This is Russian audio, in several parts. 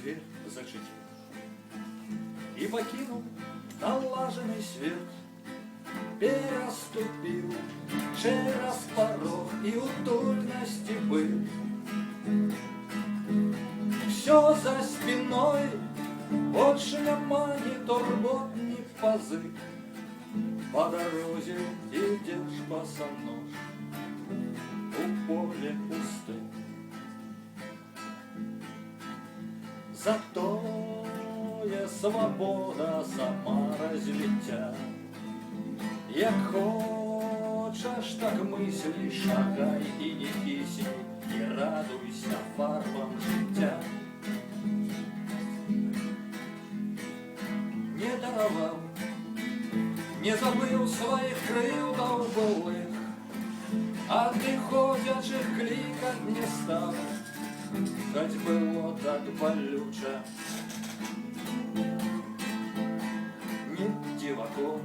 дверь зачинил и покинул налаженный свет, переступил через порог и утульности был. Все за спиной больше нема ни турбот, ни позык. По дороге идешь босонож, у поля пусты. Зато є свобода сама развиття. Як хочеш, так мислі, шагай і не кисні, і радуйся фарбам життя. Не даровав, не забыл своих кривдов былых, а ты ходячих кликать не стал, хоть было так болюче. Не диваком,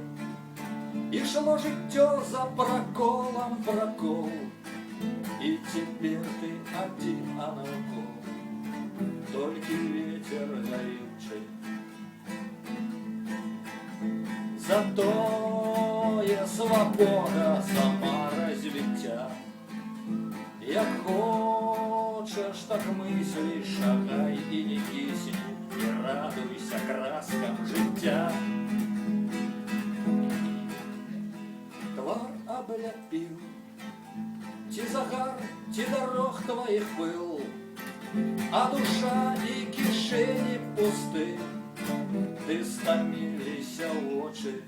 и шло життя за проколом прокол, и теперь ты один, а навколо только ветер горючий. Зато є свобода сама развиття. Як хочеш, так мислі, шагай і не кисні, і радуйся краскам життя. Твар обляпил, ті загар, ті дорог твоїх пил, а душа і кишені пусти. Ты стомилися очи,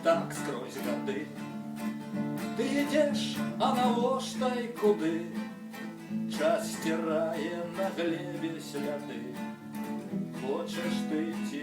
так скрозь годы. Ты идешь, а навошта й куди? Час стирає на глебі сляди. Хочеш ти йти